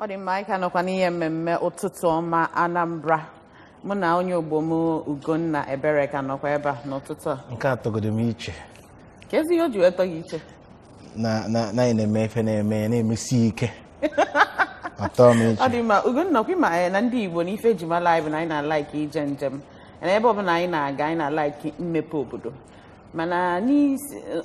Ọ dị mma ịka nọkwa n'ihe mmemme ụtụtụ ọma Anambra. Mụ na onye ogbo m Ugonna Ebere ka nọkwa ebe a n'ụtụtụ a. Nke a tọgodo m iche. Ka ezi ihe o ji wee tọ gị iche? Na anyị na-eme efe na-emesi ike. Atọ m iche. Ọ dị mma Ugonna kwa ma na ndị Igbo na ife ejimala anyị bụ na anyị na-alaiki ije njem. Na ebe ọbụla anyị na-aga anyị na-alaiki mmepe obodo. Mana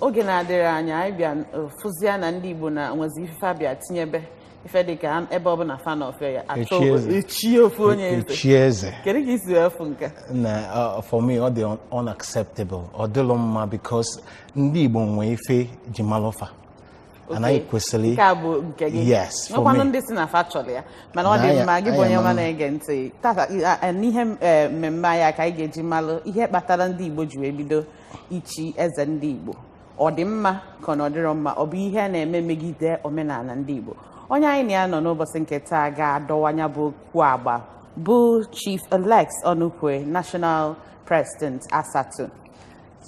oge na-adịrị anya anyị bịa fụzia na ndị Igbo na nwezi ife abịa tinyebe ife dịka ebe ọbụla fan of ya echie ofu onye eze. Kedu ka isi efu nke? Na for me ọ dị unacceptable. Ọ dịlụ mma because ndị Igbo nwee ife ji malụfa. Anaghị kwesịrị. Nke a bụ nke gị. Yes, for me. Nwekwanụ ndị si na fa chọrọ ya. Mana ọ dị mma gị bụ onye ọma na-ege ntị. Tata n'ihe mmemme anyị ka anyị ga-eji malụ ihe kpatara ndị Igbo ji wee bido ichi eze ndị Igbo. Ọ dị mma ka ọ dịrọ mma ọ bụ ihe na-eme megide omenala ndị Igbo. Onye anyị na-anọ n'ụbọchị nke taa ga-adọwanya bụ okwu agba bụ Chief Alex Onukwue, National President Asatọ.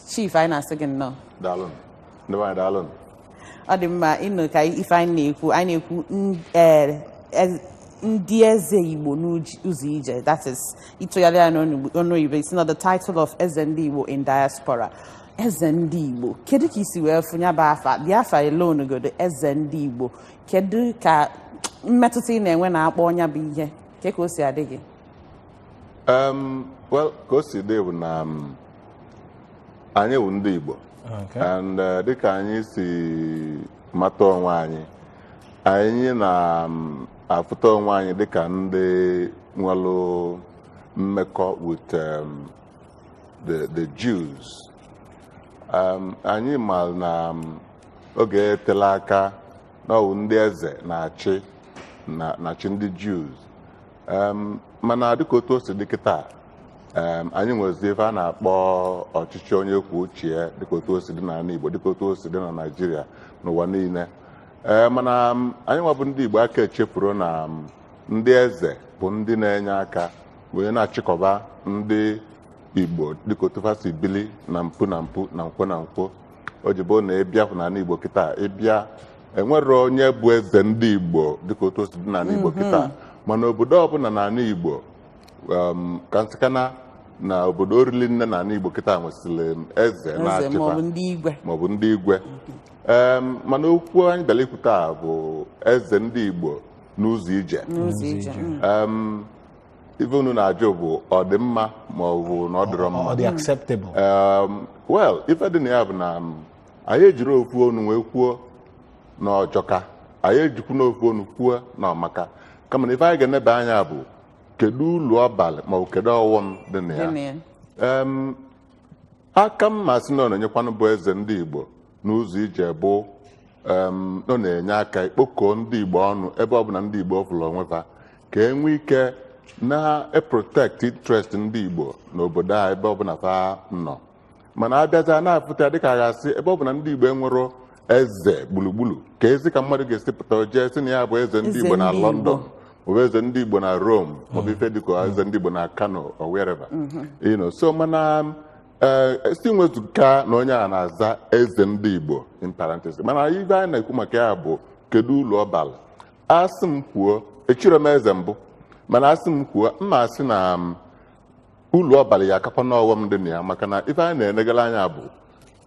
Chief, anyị na-asị gị nnọọ. Daalụ. Ndị nwanyị daalụ. Ọ dị mma ịnụ ka ife anyị na-ekwu ndị eze Igbo n'ụzọ ije, that is ịtụgharị ya n'ọnụ Igbo, it's not the title of eze ndị Igbo in diaspora. Eze ndị Igbo, kedu ka isi wee fụnya bụ afa dị afa alone godo eze ndị Igbo, kedu ka mmetụta ị na-enwe na-akpọ ọnya bụ ihe ka o si adị gị? Well, ka o si dị bụ na anyị bụ ndị Igbo, and dịka anyị si mata onwe anyị na-afụta onwe anyị dịka ndị nwere mmekọ with the Jews. Anyị ma na oge etela aka na ọ bụ ndị eze na-achị ndị Jews, mana dịka otu o si dị kịta, anyị nwezi ebe a na-akpọ ọchịchị onye kwuo uche ya dịka otu o si dị n'ala Igbo, dịka otu o si dị na Naịjirịa n'ụwa niile. Mana anyị nwabụ ndị Igbo aka echefuru na ndị eze bụ ndị na-enye aka wee na-achịkọba ndị Igbo dịka otu ha si bili na mpụ na nkwo na nkwo. O ji bụ na ịbịa hụ n'ala Igbo kịta ịbịa enwere onye bụ eze ndị Igbo dịka otu o si dị n'ala Igbo kịta, mana obodo ọbụla n'ala Igbo ka nsịkana na obodo orili nne n'ala Igbo kịta nwesịrị eze na-achịkwa maọbụ ndị igwe. Mana okwu anyị bịara ikwu taa bụ eze ndị Igbo n'ụzọ ije. Ife unu na-ajụ bụ ọ dị mma ma ọ bụ na ọ dịrọ mma. Ọ dị acceptable. Well, ife dị na ya bụ na anyị ejiri ofu onu wee kwuo na ọjọka, anyị ejikwu n'ofu onu kwuo na ọmaka, kama na ife anyị ga-enebe anya bụ kedu ulu ọbalị ma ọ bụ kedu ọghọm dị na ya. Aka mma sị na ọ na-enyekwanụ bụ eze ndị Igbo n'ụzọ ije bụ ọ na-enye aka ikpokọọ ndị Igbo ọnụ ebe ọbụla ndị Igbo fụrụ onwe ha ka e nwee ike na-protect interest ndị Igbo n'obodo a ebe ọbụla fa nọ. Mana abịaza na-afụta dịka a ga-asị ebe ọbụla ndị Igbo enwero eze gburugburu ka ezi ka mmadụ ga-esi pụta jee sị na ya bụ eze ndị Igbo na London maọbụ eze ndị Igbo na Rome maọbụ ife dịka eze ndị Igbo na Kano or wherever. So mana si nwezuga na onye a na-aza eze ndị Igbo in parenthesis, mana ibe anyị na-ekwu maka ya bụ kedu ụlọ ọbala. Asị m kwuo echiro m eze mbụ, mana asị m kwuo mma asị na ụlọ ọbalị ya akakwa n'ọghọm dị na ya, maka na ife anyị na-enegara anya bụ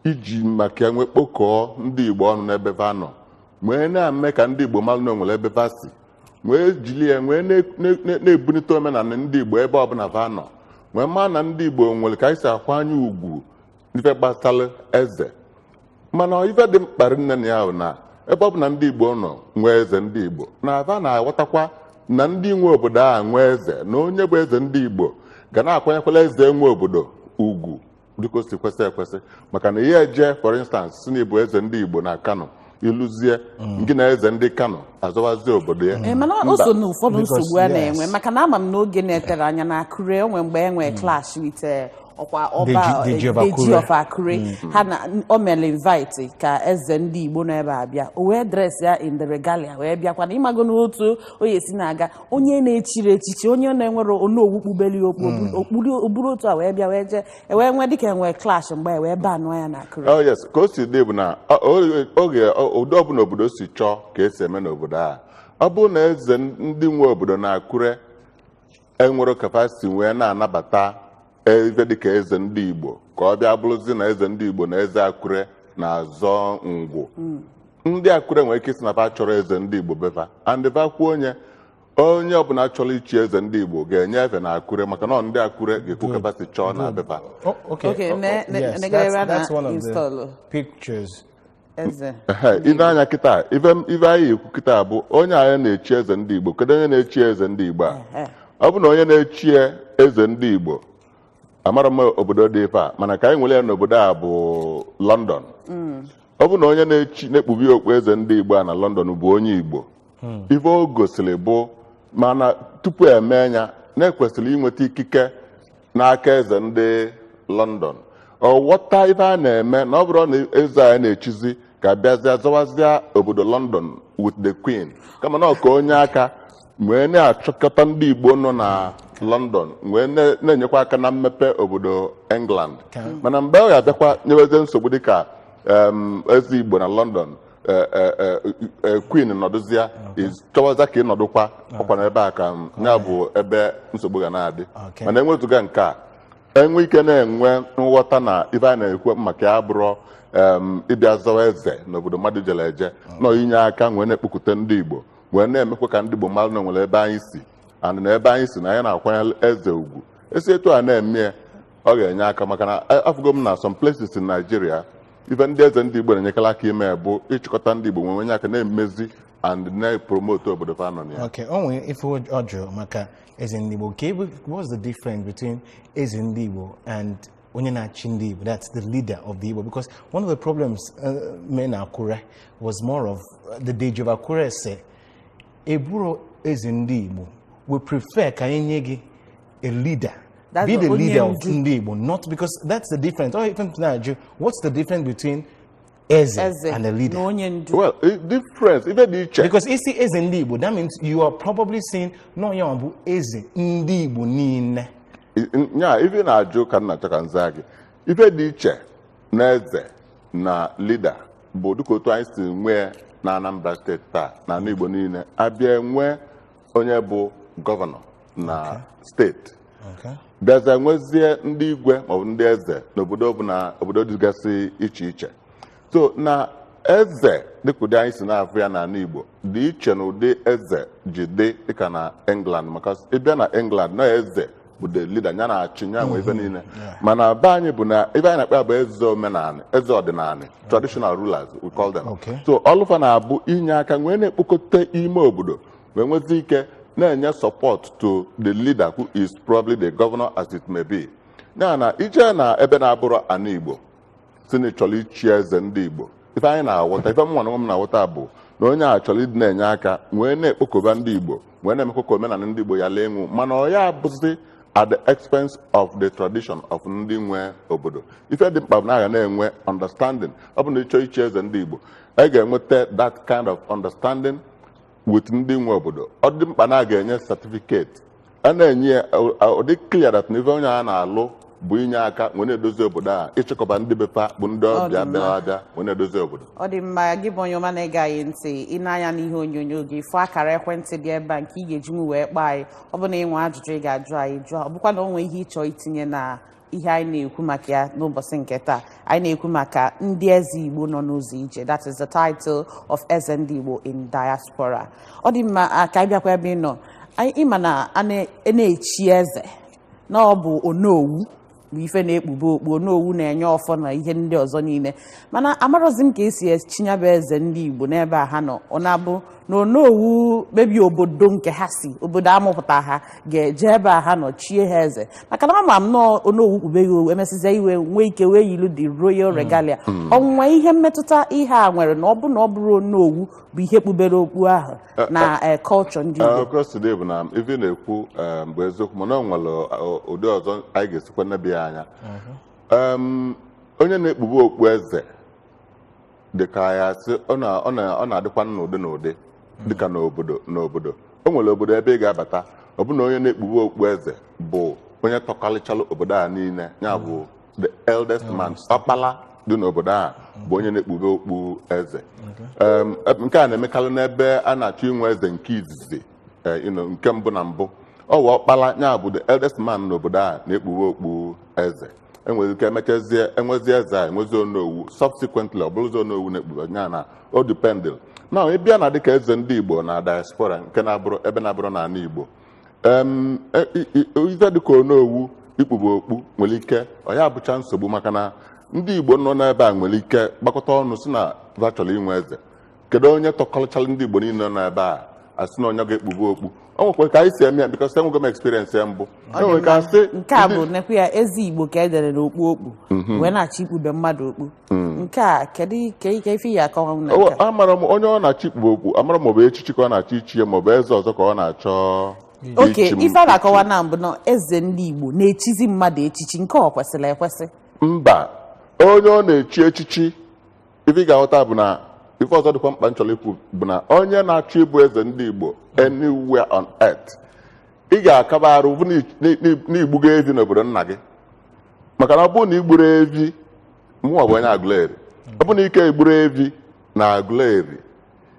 iji maka ya nwee kpokọọ ndị Igbo ọnụ n'ebe va nọ, nwee na-eme ka ndị Igbo malụ na onwere ebe va si, nwee jili ya nwee na-ebunite omenala ndị Igbo ebe ọbụla va nọ, nwee maa na ndị Igbo nwere ka anyị si akwanye ugwu ife gbasara eze. Mana ife dị mkparị nne na ya bụ na ebe ọbụla ndị Igbo nọ nwee eze ndị Igbo na ava na-aghọtakwa na ndị nwe obodo a nwee eze na onye bụ eze ndị Igbo ga na-akwanyekwala eze nwe obodo ugwu dịka o si kwesị ekwesị. Maka na ihe eje for instance si na ịbụ eze ndị Igbo na Kano iluzie gị na eze ndị Kano azọwazie obodo ya. Mana o so na ụfọdụ nsogbu a na-enwe, maka na ama m n'oge na-etere anya na Akure onwe mgbe enwe clash with ọkwa ọba Deji of Akure ha na o mere invite ka eze ndị Igbo n'ebe abịa o wee dress ya in the regalia wee bịakwa na ịmago n'otu onye si na-aga onye na-echiri echichi onye na-enwere onowu kpubeli okpuru otu a wee bịa wee je wee nwee dịka enwe clash mgbe wee banụ ya na Akure. Oh yes, ka o si dị bụ na oge ụdị ọbụla obodo si chọọ ka esi eme n'obodo a ọ bụ na eze ndị nwe obodo na Akure enwere kapasiti wee na-anabata eze dịka eze ndị Igbo ka ọ bịa bụrụzi na eze ndị Igbo na eze Akure na-azọ ngwụ ndị Akure nwere ike isi na fa chọrọ eze ndị Igbo befa andịba kwuo onye ọbụla chọrọ ichi eze ndị Igbo ga-enye efe na Akure maka na ndị Akure ga-ekwu kapasiti chọọ na befa. That's one of the pictures. Ibe anya kịta ibe anyị ekwu kịta bụ onye anyị na-echi eze ndị Igbo kedu onye na-echi eze ndị Igbo a ọ bụ na onye na-echi eze ndị Igbo amara m obodo dị ife a mana ka anyị nwere ya n'obodo a bụ London ọ bụ na onye na-ekpubi okpu eze ndị Igbo a na London bụ onye Igbo ife o gosiri bụ mana tupu eme ya na-ekwesịrị inweta ikike n'aka eze ndị London ọ ghọta ife a na-eme na ọ bụrụ na eze anyị na-echizi ka bịazịa zọwazịa obodo London with the Queen kama na ọka onye aka wee na-achọkọta ndị Igbo nọ na London wee na-enyekwa aka na mmepe obodo England mana mgbe ọ ga-abịakwa nyewezie nsogbu dịka eze Igbo na London Queen nọdụzịa chọwaza ka ị nọdụkwa ọkwa n'ebe a ka ya bụ ebe nsogbu ga na-adị mana enwezụga nke a enwe ike na-enwe nghọta na ife a na-ekwu maka ya bụrụ ịbịa zọwa eze n'obodo mmadụ jere eje nọ inye aka wee na-ekpokute ndị Igbo wee na-emekwa ka ndị Igbo mmadụ na nwere ebe anyị si and na ebe anyị si na anyị na-akwanyere eze ugwu esi etu a na-eme ọ ga-enye aka maka na afụgo m na some places in Nigeria ife ndị eze ndị Igbo na-enyekala aka ime bụ ịchịkọta ndị Igbo nwee aka na-emezi and na-promote obodo fa nọ ya. Okay, onwe ife ọjọọ maka eze ndị Igbo what's the difference between eze ndị Igbo and onye na-achị ndị Igbo, that's the leader of the Igbo? Because one of the problems men Akure was more of the Deji of Akure say eburo eze ndị Igbo we prefer ka enye gị a leader. Be the leader of ndị Igbo, not because that's the difference. Or even tonight, what's the difference between eze and a leader? Well, difference, even the check. Because if eze ndị Igbo, that means you are probably saying, no, you are eze ndị Igbo niile. Yeah, even a joke and not a kanzagi. Even the check, na eze na leader, but do go to where na Anambra State na Igbo niile, abịa nwe onye bụ governor na state. Okay. Bịaza nwezie ndị igwe maọbụ ndị eze n'obodo bụ na obodo dịgasị iche iche. So na eze dịka ụdị anyị si na-afụ ya n'ala Igbo dị iche na ụdị eze ji dị dịka na England maka ịbịa na England na eze bụ the leader ya na-achị ya nwe ife niile mana be anyị bụ na ebe anyị na-akpa bụ eze omenala eze ọdịnala traditional rulers we call them. So ọlụfa na-abụ inye aka nwee na-ekpokọta ime obodo wee nwezi ike na-enye support to the leader who is probably the governor as it may be. Na ije na ebe na-abụrụ ana Igbo si na chọrọ ichi eze ndị Igbo ife anyị na-aghọta ife mmanụ m na-aghọta bụ na onye a chọrọ ịdị na-enye aka wee na-ekpokọba ndị Igbo wee na-emekwa ka omenala ndị Igbo ya lee enwu mana ọ ya abụzi at the expense of the tradition of ndị nwe obodo. Ife dị mkpa na aga na-enwe understanding ọ bụ na ịchọ ichi eze ndị Igbo a ga-enweta that kind of understanding with ndị nwe obodo. Ọ dị mkpa na a ga-enye certificate a na-enye ọ dị clear that n'ife onye a na-alụ bụ inye aka nwee na-edozi obodo a ịchịkọba ndị befa bụ ndị ọbịa bịara abịa nwee na-edozi obodo. Ọ dị mma gị bụ onye ọma na-ege anyị ntị ị na-anya n'ihe onyonyo gị fụ akara ekwentị dị ebe a nke ị ga-eji wee kpaa anyị ọ bụ na ị nwee ajụjụ ị ga-ajụ anyị jụọ ọ bụkwa na o nwee ihe ịchọ itinye na ihe anyị na-ekwu maka ya n'ụbọchị nke taa. Anyị na-ekwu maka ndị eze Igbo nọ n'ụzọ ije, that is the title of eze ndị Igbo in Diaspora. Ọ dị mma ka anyị bịakwa ebe ị nọ ịma na a na-echi eze na ọ bụ onowu bụ ife na-ekpube okpu onowu na-enye ọfọ na ihe ndị ọzọ niile mana amarozi m ka esi chinyaba eze ndị Igbo n'ebe a ha nọ ọ na-abụ na onowu mebi obodo nke ha si obodo amụpụta ha ga-eje ebe a ha nọchie ha eze maka na ama m nọ onowu kpubeghị emesizie iwe nwee ike wee yilu the royal regalia ọnwa ihe mmetụta ihe a nwere na ọ bụ na ọ bụrụ onowu bụ ihe kpubere okpu ahụ na culture ndị Igbo Crossday bụ na ife na-ekwu bụ eziokwu mana ọ nwere ụdị ọzọ anyị ga-esikwa n'ebe ya anya onye na-ekpube okpu eze dịka ya sị ọ na-adịkwa n'ụdị n'ụdị dịka n'obodo o nwere obodo ebe ị ga-abata ọ bụ na onye na-ekpube okpu eze bụ onye tọkalịchalụ obodo a niile ya bụ the eldest man ọkpala dị n'obodo a bụ onye na-ekpube okpu eze nke a na-emekarị n'ebe a na-achọ inwe eze nke izizi nke mbụ na mbụ ọ wụ ọkpala ya bụ the eldest man n'obodo a na-ekpube okpu eze enwere ike emechazie enwezi eze a enwezi onowu subsequently ọ bụrụzi onowu na-ekpube ya na o dependil na ịbịa na dịka eze ndị Igbo na diaspora nke na-abụrụ ebe na-abụrụ n'ala Igbo ife dịka onowu ikpube okpu nwere ike ọ ya bụcha nsogbu maka na ndị Igbo nọ n'ebe a nwere ike gbakọta ọnụ si na chọrọ inwe eze kedu onye tọkọlịchala ndị Igbo niile nọ n'ebe a asị na onye ga-ekpube okpu o nwekwa ka anyị si eme ya bikọs enwego m experience ya mbụ nke a bụ nekwa ya eze Igbo ka edere n'okpu wee na-achọ ikpube mmadụ okpu nke a kedu ka ife ya akọwa amara m onye ọ na-achọ ikpube okpu amara m maọbụ echichi ka ọ na-achọ ichi ya maọbụ eze ọzọ ka ọ na-achọ oke ife a na-akọwa na mbụ na eze ndị Igbo na-echizi mmadụ echichi nke ọ kwesịrị ekwesị mba onye ọ na-echi echichi ife ị ga-aghọta bụ na ife ọzọ dịkwa mkpa nchọrọ ikwu bụ na onye na-achọ ịbụ eze ndị Igbo anywhere on earth ị ga-akaba arụ bụ n'igbugo evi n'obodo nna gị maka na ọ bụrụ na igburu evi mụnwa bụ onye Aguleri ọ bụ na ike igburu evi na Aguleri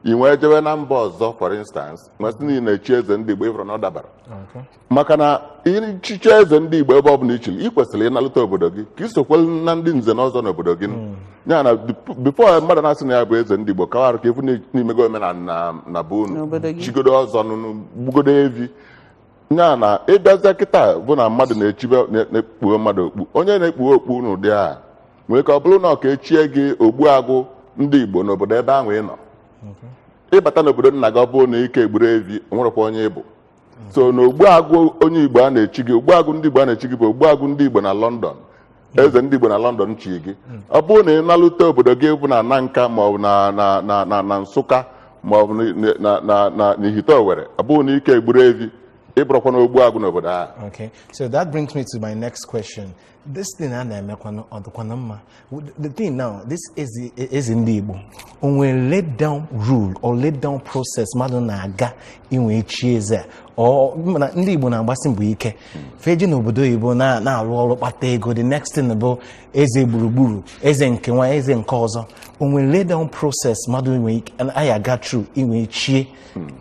ị nwee jebe na mba ọzọ for instance nwesị niile echi eze ndị Igbo ịfụrụ na ọ dabara maka na ichiche eze ndị Igbo ebe ọ bụla ichiri ị kwesịrị ịnalụta obodo gị ka isokwelu na ndị nze na ọzọ n'obodo gị ya na bifo mmadụ na-asị na ya bụ eze ndị Igbo kawarụ ka ịfụ n'imego omenala na bụ unu chigodo ọzọ gbugodo evi ya na ịbịazie kịta bụ na mmadụ na-ekpughe mmadụ okpu onye na-ekpughe okpu n'ụdị a nwere ka ọ bụrụ na ọ ka echie gị ogbuagụ ndị Igbo n'obodo ebe ahụ ị nọ ịbata n'obodo nna gị ọ bụrụ na ike egburu evi nwerekwa onye ịbụ so na ogbuagụ onye Igbo a na-echi gị ogbuagụ ndị Igbo a na-echi gị bụ ogbuagụ ndị Igbo na London eze ndị Igbo na London chi gị ọ bụrụ na ị nalute obodo gị bụ na Nanka maọbụ na Nsụka maọbụ na Ihite Owere ọ bụrụ na ike egburu evi ịbụrụkwa na ogbuagụ n'obodo a. Okay, so that brings me to my next question. This thing a na-emekwana ọdụkwana mma. The thing now, this is ndị Igbo. Onwe laid down rule or laid down process mmadụ na-aga inwe echi eze ndị Igbo na-agbasi mbọ ike feji n'obodo Igbo na-arụ ọrụ kpata ego. The next thing bụ eze gburugburu eze nke nwa eze nke ọzọ. Onwe laid down process mmadụ inwe ike anyị aga through inwe echie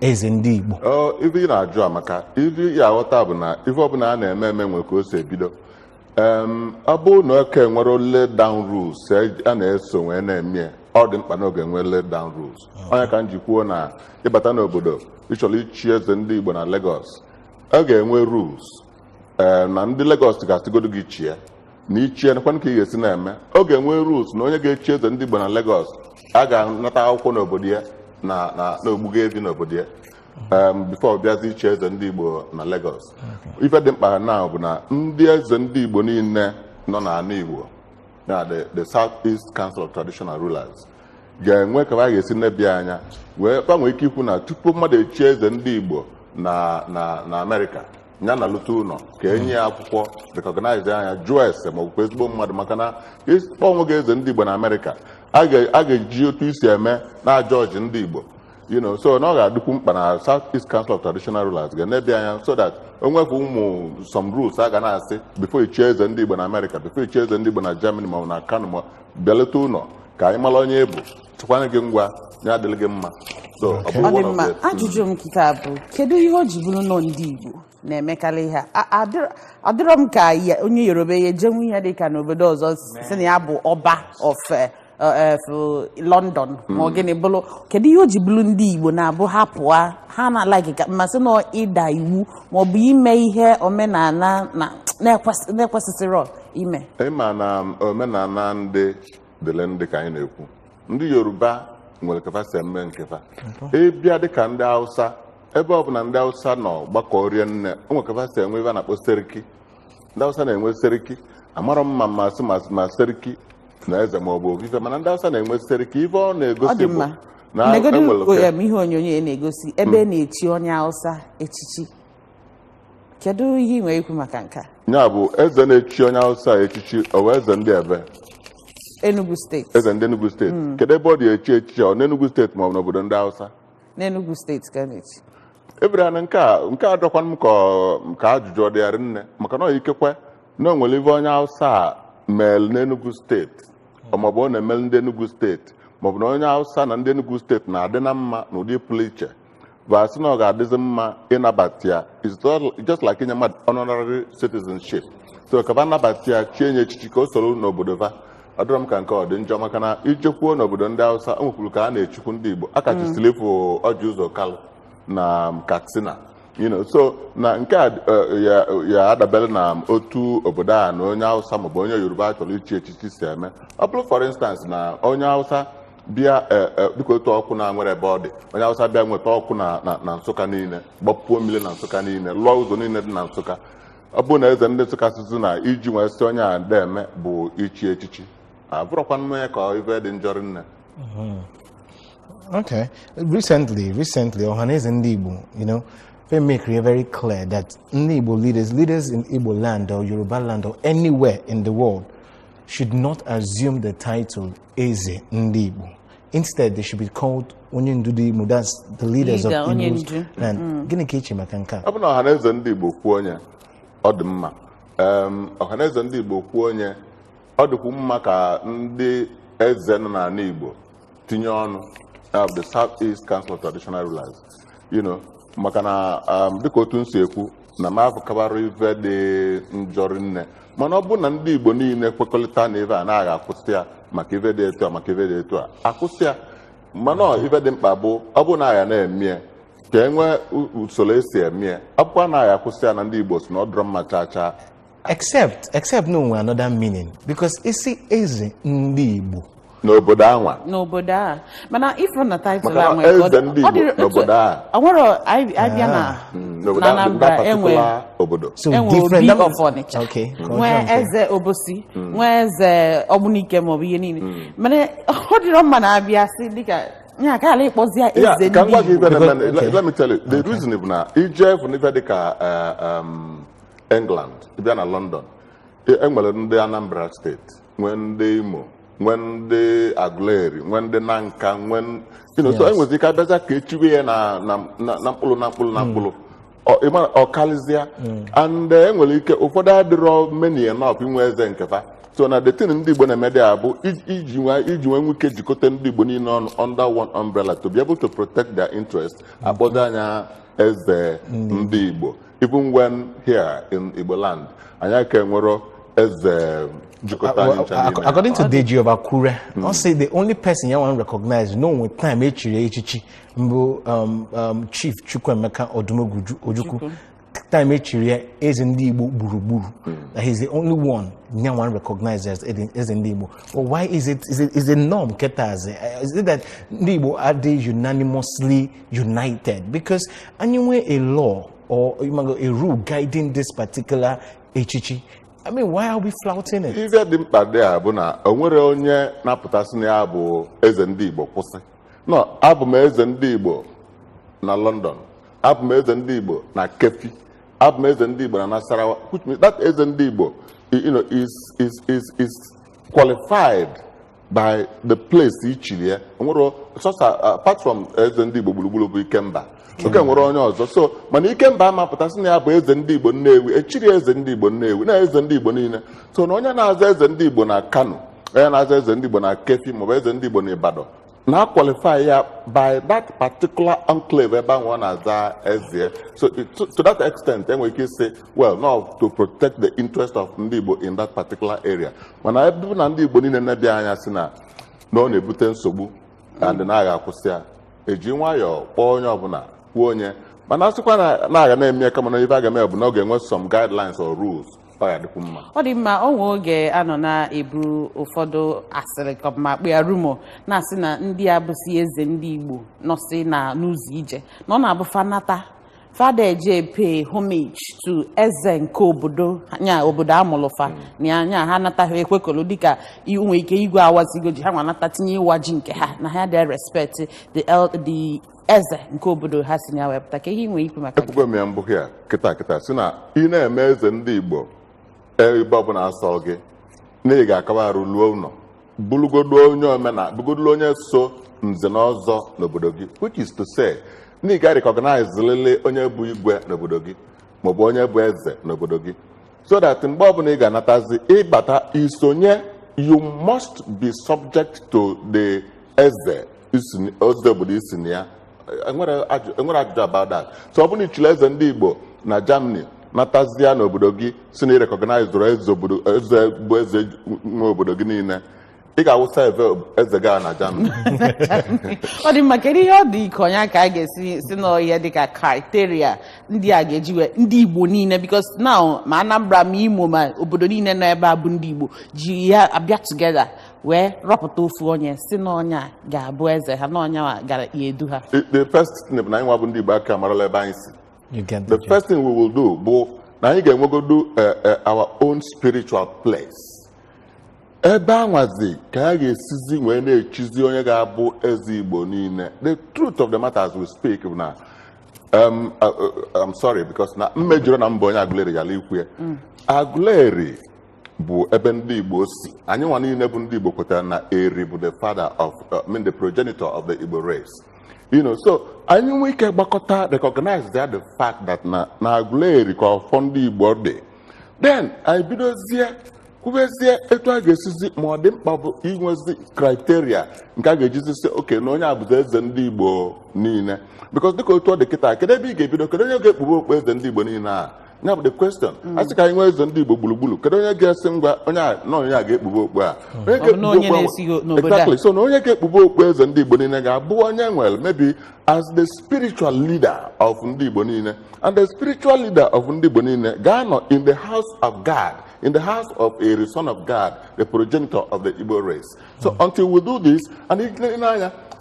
eze ndị Igbo. Ife ị na-ajụ amaka ife ya aghọta bụ na ife ọbụla a na-eme nwe ka o si ebido ọ bụrụ na oke nwere laid down rules a na-eso wee na-eme ọ dị mkpa na oge nwee laid down rules onye ka m ji kwuo na ịbata n'obodo ịchọrọ ichi eze ndị Igbo na Lagos ọ ga-enwe rules na ndị Lagos ga-asịgodo gị chie na ichie nakwa ka ị ga-esi na-eme ọ ga-enwe rules na onye ga-echi eze ndị Igbo na Lagos a ga-anata akwụkwọ n'obodo ya na ogbugo evi n'obodo ya before bịazi ichi eze ndị Igbo na Lagos. Ife dị mkpa na bụ na ndị eze ndị Igbo niile nọ n'ala Igbo na the South East Council of Traditional Rulers ga-enwe ka a ga-esi nebia anya wee gbanwee ike ikwu na tupu mmadụ echi eze ndị Igbo na Amerịka ya na lụta ụlọ ka enye ya akwụkwọ recognize anya jụọ ese ma ọ bụkwa ezigbo mmadụ maka na ịkpọ onwe gị eze ndị Igbo na Amerịka a ga-eji otu isi eme na Jọọjị ndị Igbo so na ọ ga-adịkwu mkpa na South East Council of Traditional Rulers ga-enebi anya so that onwekwa ụmụ some rules a ga na-asị before ichi eze ndị Igbo na Amerịka before ichi eze ndị Igbo na Germany ma ọ na Kano ma bịaleta ụlọ ka anyị mara onye bụ chịkwanye gị ngwa ya adịghị gị mma. Ọ dị mma. Ajụjụ m nkịta bụ kedu ihe o ji bụrụ nọ ndị Igbo na-emekarị ihe adịrọ m ka onye Yoruba ya eje nwunye dị ka n'obodo ọzọ si na ya bụ ọba of London ma ọ gịnị bụrụ kedu ihe o ji bụrụ ndị Igbo na-abụ ha pụọ ha na-alaghị ka mmasị na ịda iwu ma ọ bụ ime ihe omenala na-ekwesịsịrị ime. Ịma na omenala ndị dịle ndị ka anyị na-ekwu ndị Yoruba nwere kefa si eme nkefa ịbịa dịka ndị Hausa ebe ọ bụ na ndị Hausa nọ gbakọ rie nne onwe kefa si enwe ebe a na-akpọ seriki ndị Hausa na-enwe seriki amara mma mmasị ma seriki na eze ma ọ bụ ofufe mana ndị Hausa na-enwe seriki ife ọ na-egosi bụ na ihe onyonyo na-egosi ebe na-echi onye Hausa echichi kedu ihe ị nwere ikwu maka nke a? Ya bụ eze na-echi onye Hausa echichi ọ bụ eze ndị ebe Enugu steeti. Eze ndị Enugu steeti. Kedu ebe ọ dị echichi ọ n'Enugu steeti ma ọ bụ n'obodo ndị Hausa? N'Enugu steeti ka na-echi. Ebere na nke a dọkwa m ka ajụjụ ọ dịgharị nne maka na ọ ikekwe na o nwere ife onye Hausa mel n'Enugu steeti ma ọ bụ ọ na-emel ndị Enugu steeti ma ọ bụ na onye Hausa na ndị Enugu steeti na-adị na mma n'ụdị pụrụ iche bụ asị na ọ ga-adịzi mma ịnabata ya just like inye mmadụ honorary citizenship so ka ba nabata ya chie nye echichi ka o soro n'obodo va ọ dịrọ m ka nke ọ dị njọ maka na ijekwuo n'obodo ndị Hausa o nwekwuru ka a na-echukwu ndị Igbo a kachisiri ịfụ ọjị ụzọ kalụ na Katsina so na nke ya adabere na otu obodo a na onye Hausa maọbụ onye Yoruba chọrọ ichi echichi si eme ọ bụrụ for instance na onye Hausa bịa dịka otu ọkụ na nwere ebe ọ dị onye Hausa bịa nweta ọkụ na Nsụka niile gbapụo mmiri na Nsụka niile lụọ ụzọ niile dị na Nsụka ọ bụrụ na eze ndị Nsụka sịsị na iji nwee sị onye a na-eme bụ ichi echichi abụrụkwa mmanya ka ife dị njọrọ nne. Okay. Recently, Ohaneze Ndigbo, they make it very clear that Ndigbo leaders in Igbo land or Yoruba land or anywhere in the world should not assume the title Eze Ndigbo. Instead, they should be called Onyendu. That's the leaders of Igbo land. Gịnị ka eche maka nke a? Ọ bụ na Ohaneze Ndigbo kwuo onye ọ dị mma. Ohaneze Ndigbo kwuo onye ọ dịkwu mma ka ndị eze nọ n'ala Igbo tinye ọnụ of the Southeast Council of Traditional Rulers. Maka na dịka otu nsi ekwu na m afụkabara ife dị njọrọ nne mana ọ bụ na ndị Igbo niile kwekọrịta na ife a na-agha akwụsị ya maka ife dị etu a maka ife dị etu a akwụsị ya mana ife dị mkpa bụ ọ bụ na agha na-eme ka e nwee usoro esi eme akwụkwọ na-agha akwụsị ya na ndị Igbo si na ọ dọrọ mma chaa except no another meaning because isi eze ndị Igbo n'obodo anwa n'obodo a mana ifo na title a nwere eze ndị Igbo n'obodo a aworo abịa na Anambra enwe obodo so different of Onitsha okay nwee eze Obosi nwee eze Ogbunike maọbụ ihe niile mana ọ dịrọ mma na abịa si dịka nya ka ala ịkpọzi ya eze ndị Igbo. Let me tell you the reason is na ije bụ n'ife dịka England bịa na London enwere ndị Anambra steeti nwee ndị Imo nwee ndị Aguleri nwee ndị Nanka nwee so enwezi ike abịaza ka echiwe ya na mkpụrụ ọkalizia and enwere ike ụfọdụ adịrọ many enough inwe eze nkefa so na the thing ndị Igbo na-eme dị abụ iji nwee nwike jikọta ndị Igbo niile ọnụ under one umbrella to be able to protect their interest akpọdo anya eze ndị Igbo even when here in Igbo land anyị ka enwero eze jikọta anyị ncha niile. According to Deji of Akure, I'll say the only person you want to recognize no with time echichi mbụ Chief Chukwuemeka Odumogu Ojukwu time echirie eze ndị Igbo gburugburu that he's the only one you want to recognize as eze ndị Igbo. But why is it norm ketaze? Is it that ndị Igbo are they unanimously united because anyway a law or a rule guiding this particular echichi? I mean, why are we flouting it? Ife dị mkpa dị a bụ na o nwere onye na-apụtasị na ya bụ eze ndị Igbo kwụsị. No, abụ m eze ndị Igbo na London, abụ m eze ndị Igbo na Kefi, abụ m eze ndị Igbo na Nasarawa, which means that eze ndị Igbo is qualified by the place ichiri ya. Nwere apart from eze ndị Igbo gburugburu bụ Ikemba. Oke nwere onye ọzọ so mana Ikemba amapụtasị na ya bụ eze ndị Igbo Nnewi echiri eze ndị Igbo Nnewi na eze ndị Igbo niile so na onye na-aza eze ndị Igbo na Kano onye na-aza eze ndị Igbo na Kefi maọbụ eze ndị Igbo na Ibadan na-qualify ya by that particular enclave ebe ahụ ọ na-aza eze so to that extent enwere ike isi well now to protect the interest of ndị Igbo in that particular area mana ebe na ndị Igbo niile na-ebịa anya si na ọ na-ebute nsogbu and na-agha akwụsị ya eji nwayọọ kpọọ onye ọbụla kwuo onye mana asịkwa na aga na-eme kama na ife aga eme bụ na ọ ga-enwe some guidelines or rules ọ dị mma onwe oge anọ na-ebu ụfọdụ asịrị ma kpịa rumo na-asị na ndị a bụsi eze ndị Igbo nọsị na n'ụzọ ije na ọ na-abụ fanata fada eje pay homage to eze nke obodo nya obodo amụlụfa na anya ha nataghị ekwekọlụ dịka inwe ike igwe awazigo ji ha nwa nata tinye ịwa ji nke ha na ha dị respect the eze nke obodo ha si ya wepụta ka ihe inwe ikwu maka ekwugo m ya mbụ ya kịta si na ị na-eme eze ndị Igbo ebe ọbụla asọ gị na ị ga-akaba arụ luo ụlọ bụgodo onye so nze na ọzọ n'obodo gị, which is to say na ị ga-recognize lele onye bụ igwe n'obodo gị maọbụ onye bụ eze n'obodo gị, so that mgbe ọbụla ị ga-anatazi ịbata isonye, you must be subject to the eze obodo isi na ya. Enwere ajụjụ about that. So ọ bụrụ ichile eze ndị Igbo na Germany natazia n'obodo gị si na recognize eze bụ eze nwe obodo gị niile, ị ga-awụsa eze gaa na Germany. Ọ dị mma, kedu ihe ọ dị ka onye ka a ga-esi si n'ọhịa dịka criteria ndị a ga-eji ndị Igbo niile, because now ma Anambra ma Imo ma obodo niile nọ ebe a bụ ndị Igbo ji ya abịa together wee rọpụta ofu onye si n'ọnya ga-abụ eze ha n'ọnya gara edu ha. The first thing na anyị nwa bụ ndị Igbo aka marala ebe anyị si. The first thing we will do bụ na anyị ga-enwegodo our own spiritual place. Ebe anwazi ka a ga-esizi wee na-echizi onye ga-abụ eze Igbo niile. The truth of the matter as we speak na I'm sorry because na mmejọrọ na mbụ onye Aguleri yala ikwu ya. Aguleri bụ ebe ndị Igbo si. Anyị nwa niile bụ ndị Igbo kwetara na Eri bụ the father of the progenitor of the Igbo race. You know, so anyị nwee ike gbakọta recognize that the fact that na Aguleri ka ọfọ ndị Igbo dị. Then anyị bidozie kwubezie etu a ga-esizi ma ọ dị mkpa bụ inwezi criteria nke a ga-ejizi si oke na onye abụzi eze ndị Igbo niile, because dịka otu ọ dị kịta kedu ebe ị ga-ebido, kedu onye ga-ekpube okpu eze ndị Igbo niile a? Ya bụ the question. A sị ka anyị nwee eze ndị Igbo gburugburu, kedu onye ga-esi ngwa onye a ga-ekpube okpu a? Exactly. So na onye ga-ekpube okpu eze ndị Igbo niile ga-abụ onye nwere maybe as the spiritual leader of ndị Igbo niile, and the spiritual leader of ndị Igbo niile ga-anọ in the house of God, in the house of a son of God, the progenitor of the Igbo race. So until we do this, and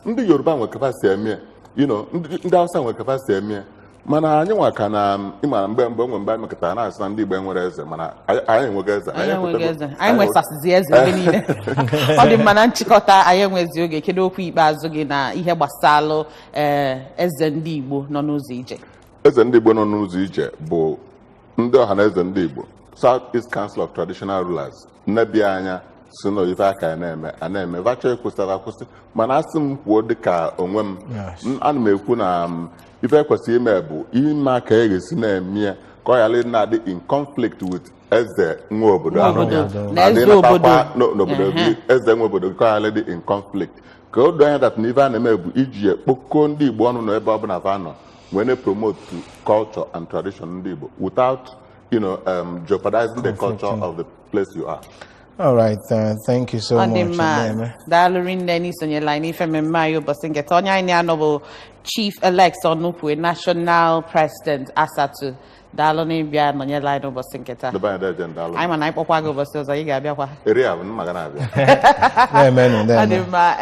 ndị Yoruba nwere capacity eme, you know, ndị Hausa nwere capacity eme, mana anyị nwa ka na ịmara mgbe anyị mekọtara na-asị na ndị Igbo nwere eze, mana anyị enweghị eze. Anyị nwesasịzi eze ebe niile. Ọ dị mma na nchịkọta anyị enwezi oge, kedu okwu ikpeazụ gị na ihe gbasalụ eze ndị Igbo nọ n'ụzọ ije? Eze ndị Igbo nọ n'ụzọ ije bụ ndị ọha na eze ndị Igbo, South East Council of Traditional Rulers, nnebi anya si na ife aka na-eme vacha akwụsị, mana asị m kwuo dịka onwe m, ana m ekwu na ife ekwesịrị ime bụ ime ka ga-esi na-eme ka ọ ghara na-adị in conflict with eze nwe obodo ahụ n'obodo gị, eze nwe obodo gị ka ọ ghara dị in conflict, ka o doo anya dat na ife a na-eme bụ iji kpokọọ ndị Igbo ọnụ na ebe ọbụla va nọ wee na-promote culture and tradition ndị Igbo without jeopardizing the culture of the place you are. All right, thank you so much. Daalụ nne n'isonyela anyị n'ife mmemme anyị ụbọchị nketa. Onye anyị na-anọ bụ Chief Elect Onukwue, National President Asatụ. Daalụ n'ịbịa nọnyela anyị n'ụbọchị nketa. Anyị ma na anyị kpọkwa gị ụbọchị ọzọ, ị ga-abịakwa. Ọ dị mma,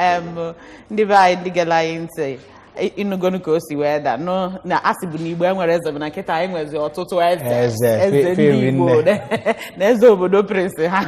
ndị be anyị ndị gela anyị ntị, ịnụgonu ka o si wee da na asị bụ na Igbo enwere eze bụ na nkịta anyị nwezi ọtụtụ eze ndị Igbo na eze obodo prince ha.